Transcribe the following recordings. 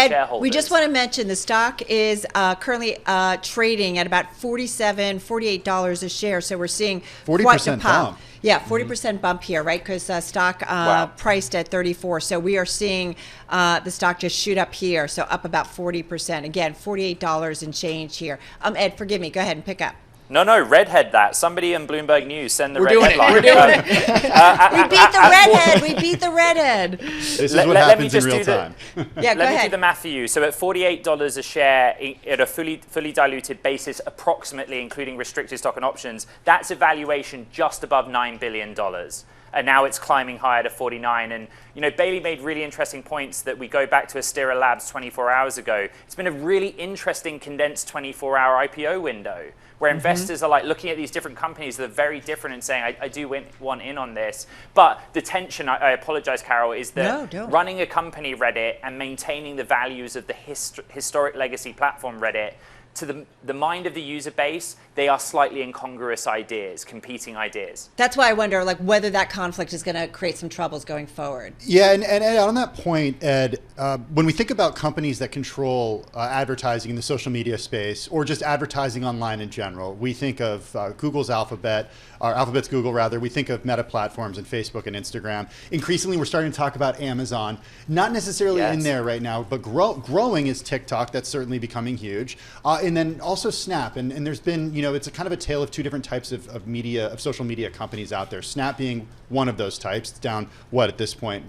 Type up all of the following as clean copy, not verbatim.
Ed, shareholders. we just want to mention the stock is currently trading at about $47, $48 a share. So we're seeing 40% bump. Yeah, 40% bump here, right? Because stock priced at 34. So we are seeing the stock just shoot up here. So up about 40%. Again, $48 and change here. Ed, forgive me. Go ahead and pick up. No, redhead that. Somebody in Bloomberg News send the We're red doing headline. We're doing it. We beat the redhead. We beat the redhead. This is what happens in real time. Yeah, go Let ahead. me do the math for you. So at $48 a share at a fully diluted basis, approximately including restricted stock and options, that's a valuation just above $9 billion. And now it's climbing higher to 49. And Bailey made really interesting points that we go back to Astera Labs 24 hours ago. It's been a really interesting condensed 24-hour IPO window where investors are like looking at these different companies that are very different and saying, I do want in on this. But the tension, I apologize, Carol, is that running a company Reddit and maintaining the values of the historic legacy platform Reddit, to the mind of the user base, they are slightly incongruous ideas, competing ideas. That's why I wonder whether that conflict is going to create some troubles going forward. Yeah, and Ed, on that point, Ed, when we think about companies that control advertising in the social media space or just advertising online in general, we think of Google's Alphabet, or Alphabet's Google rather, we think of Meta platforms and Facebook and Instagram. Increasingly, we're starting to talk about Amazon. Not necessarily in there right now, but growing is TikTok. That's certainly becoming huge. And then also Snap, and there's been, it's a kind of a tale of two different types of media, of social media companies out there. Snap being one of those types, it's down at this point,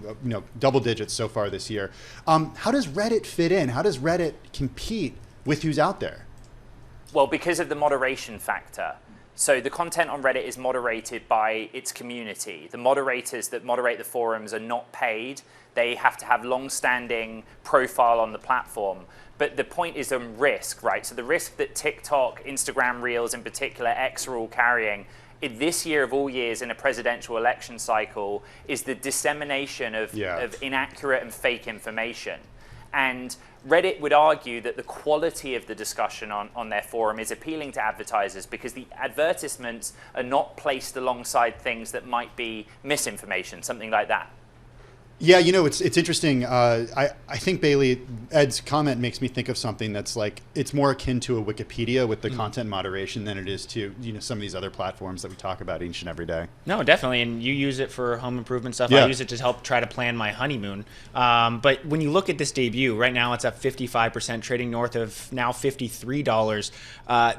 double digits so far this year. How does Reddit fit in? How does Reddit compete with who's out there? Well, because of the moderation factor. So the content on Reddit is moderated by its community. The moderators that moderate the forums are not paid. They have to have long-standing profile on the platform. But the point is on risk, right? So the risk that TikTok, Instagram Reels in particular, X are all carrying in this year of all years in a presidential election cycle is the dissemination of inaccurate and fake information. And Reddit would argue that the quality of the discussion on their forum is appealing to advertisers because the advertisements are not placed alongside things that might be misinformation, something like that. Yeah, it's interesting. I think, Bailey, Ed's comment makes me think of something that's like, it's more akin to a Wikipedia with the content moderation than it is to, some of these other platforms that we talk about each and every day. No, definitely. And you use it for home improvement stuff. I use it to help try to plan my honeymoon. But when you look at this debut, right now it's at 55%, trading north of now $53.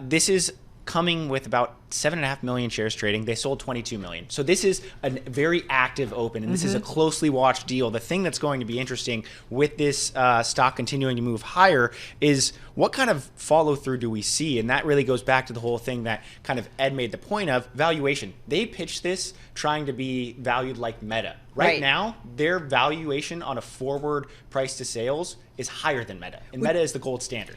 This is coming with about 7.5 million shares trading. They sold 22 million. So this is a very active open, and this is a closely watched deal. The thing that's going to be interesting with this stock continuing to move higher is what kind of follow through do we see? And that really goes back to the whole thing that kind of Ed made the point of valuation. They pitched this trying to be valued like Meta. Right now, their valuation on a forward price to sales is higher than Meta, and Meta is the gold standard.